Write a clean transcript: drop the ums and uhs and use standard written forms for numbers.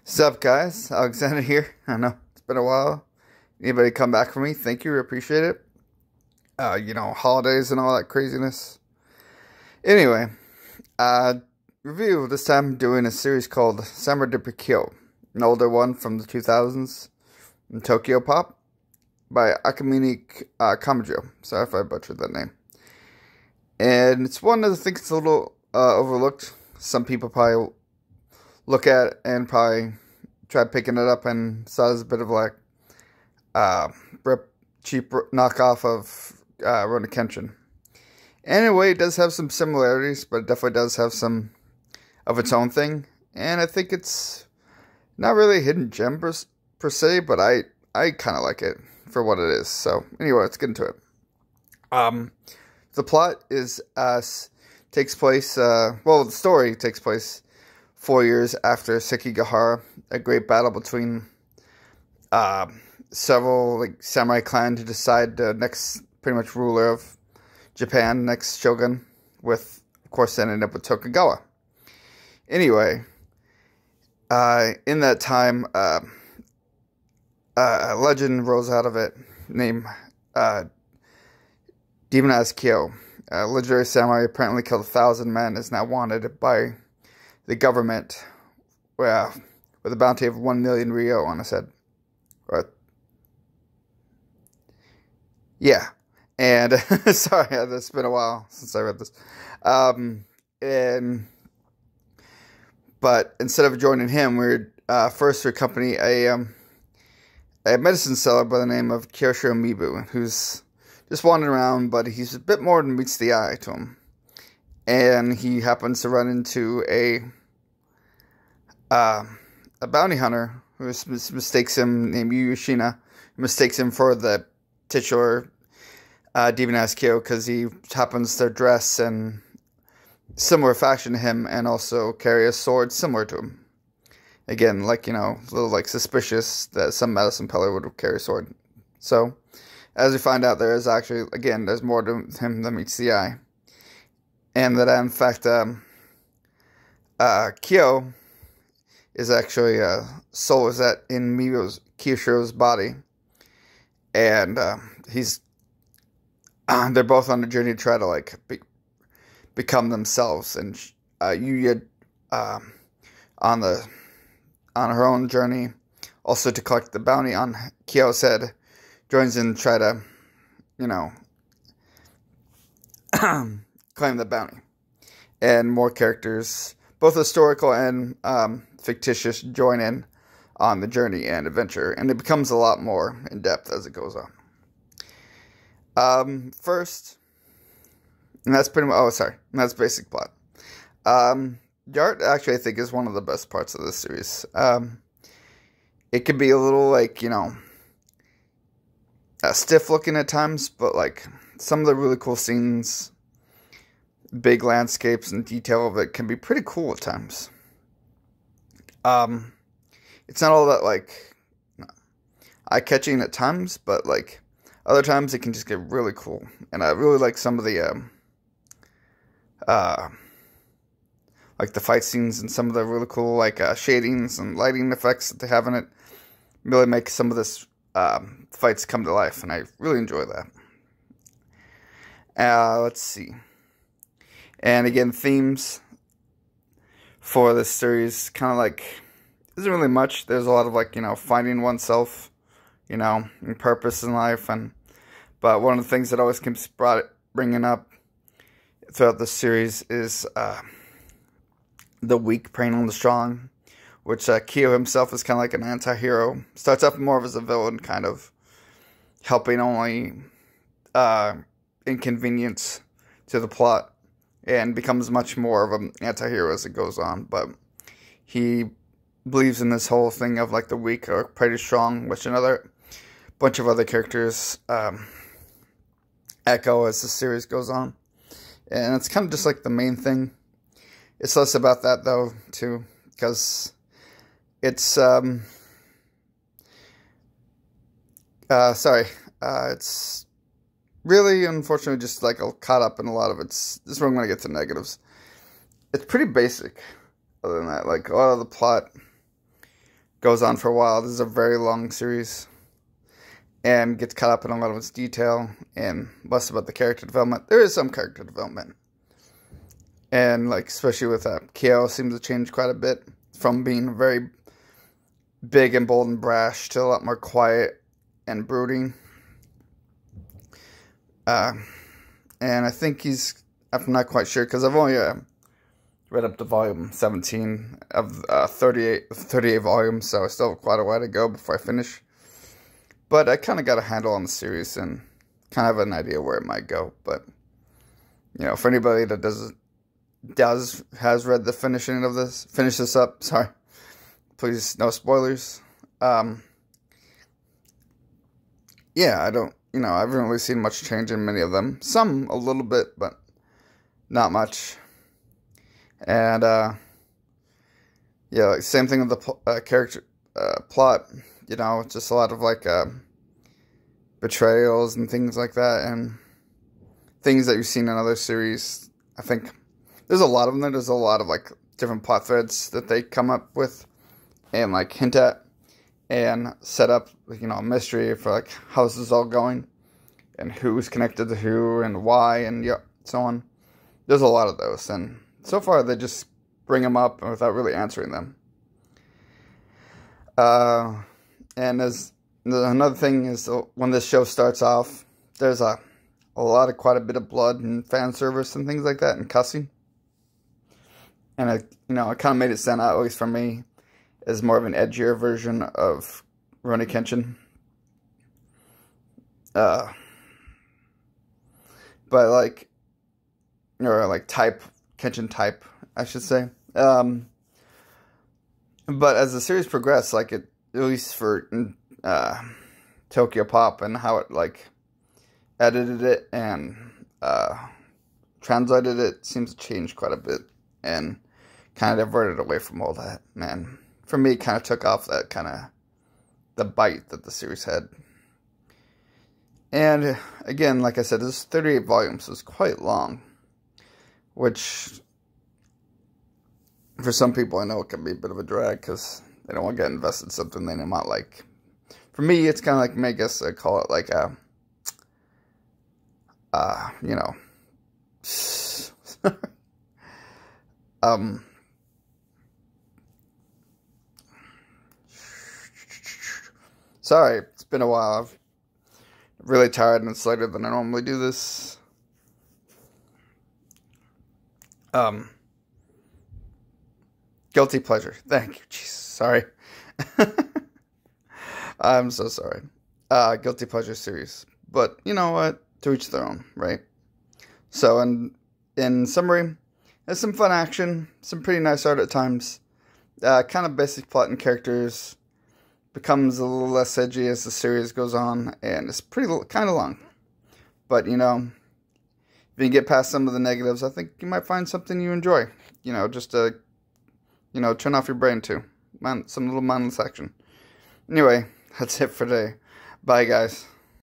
Sup, guys? Alexander here. I know it's been a while. Anybody come back for me? Thank you. Appreciate it. Holidays and all that craziness. Anyway, review. This time doing a series called Samurai de Picchio, an older one from the 2000s in Tokyo Pop by Akamine Kamajo. Sorry if I butchered that name. And it's one that I think it's a little overlooked. Some people probably look at it and probably try picking it up and saw it as a bit of like cheap knockoff of Rurouni Kenshin. Anyway, it does have some similarities, but it definitely does have some of its own thing. And I think it's not really a hidden gem per se, but I kind of like it for what it is. So anyway, let's get into it. The plot is the story takes place 4 years after Sekigahara, a great battle between several samurai clan to decide the next pretty much ruler of Japan, next shogun, with of course ending up with Tokugawa. Anyway, in that time, a legend rose out of it named Demonized Kyo. A legendary samurai apparently killed 1,000 men, is now wanted by the government with a bounty of 1 million ryo on his head. Yeah. And, sorry, it's been a while since I read this. But instead of joining him, we first to accompany a medicine seller by the name of Kyoshiro Mibu, who's just wandering around, but he's a bit more than meets the eye to him. And he happens to run into a bounty hunter who mistakes him, named Yu Yoshina, mistakes him for the titular Demonized Kyo because he happens to dress in similar fashion to him and also carry a sword similar to him. Again, a little suspicious that some medicine peddler would carry a sword. So, as we find out, there is actually, again, there's more to him than meets the eye. And that, in fact, Kyo is actually a soul is that in Kiyoshiro's body. And they're both on a journey to try to, become themselves. And Yuya, on her own journey, also to collect the bounty on Kyo's head, joins in to try to, claim the bounty. And more characters, both historical and fictitious, join in on the journey and adventure. And it becomes a lot more in-depth as it goes on. First, and that's that's basic plot. The art, actually, I think, is one of the best parts of this series. It could be a little, stiff looking at times, but some of the really cool scenes, big landscapes and detail of it can be pretty cool at times. It's not all that eye-catching at times, but other times it can just get really cool. And I really like some of the the fight scenes and some of the really cool shadings and lighting effects that they have in it. Really make some of this fights come to life, and I really enjoy that. Let's see. And again, themes for this series kind of isn't really much. There's a lot of finding oneself, and purpose in life, but one of the things that always keeps bringing up throughout the series is the weak preying on the strong, which Kyo himself is kind of like an anti-hero. Starts off more of as a villain, kind of helping only inconvenience to the plot, and becomes much more of an anti-hero as it goes on. But he believes in this whole thing of the weak are pretty strong, which another bunch of other characters echo as the series goes on. And it's kind of just the main thing. It's less about that though, too, because it's it's really, unfortunately, just caught up in a lot of it's. This is where I'm going to get to negatives. It's pretty basic. Other than that, a lot of the plot goes on for a while. This is a very long series and gets caught up in a lot of its detail and less about the character development. There is some character development. And, like, especially with Kyo, seems to change quite a bit from being very big and bold and brash to a lot more quiet and brooding. And I think I'm not quite sure, because I've only read up to volume 17 of 38 volumes, so I still have quite a while to go before I finish. But I kind of got a handle on the series and kind of have an idea where it might go. But, you know, for anybody that has read the finish this up, sorry, please, no spoilers. Yeah, I haven't really seen much change in many of them. Some a little bit, but not much. And, yeah, like, same thing with the character plot. You know, just a lot of, like, betrayals and things like that, and things that you've seen in other series. I think there's a lot of them. There's a lot of, like, different plot threads that they come up with and, like, hint at and set up, you know, a mystery for, like, how this is all going and who's connected to who and why and so on. There's a lot of those, and so far they just bring them up without really answering them. And there's another thing is, when this show starts off, there's quite a bit of blood and fan service and things like that and cussing. And it kind of made it stand out, at least for me, as more of an edgier version of Rurouni Kenshin. But Kenshin type, I should say. But as the series progressed, like, at least for Tokyo Pop and how it, like, edited it and translated it, seems to change quite a bit and kind of diverted away from all that. Man, for me, it kind of took off that kind of the bite that the series had. And again, like I said, this is 38 volumes, so it's quite long, which for some people I know it can be a bit of a drag because they don't want to get invested in something they might like. For me, it's kind of like, I guess I call it like a, sorry, it's been a while. I'm really tired and it's later than I normally do this. Guilty pleasure. Thank you. Jesus, sorry. I'm so sorry. Guilty pleasure series. But you know what? To each their own, right? So, in summary, there's some fun action, some pretty nice art at times. Kind of basic plot and characters. Becomes a little less edgy as the series goes on, and it's kind of long. But, you know, if you get past some of the negatives, I think you might find something you enjoy. You know, just to, turn off your brain to. Some little mindless action. Anyway, that's it for today. Bye, guys.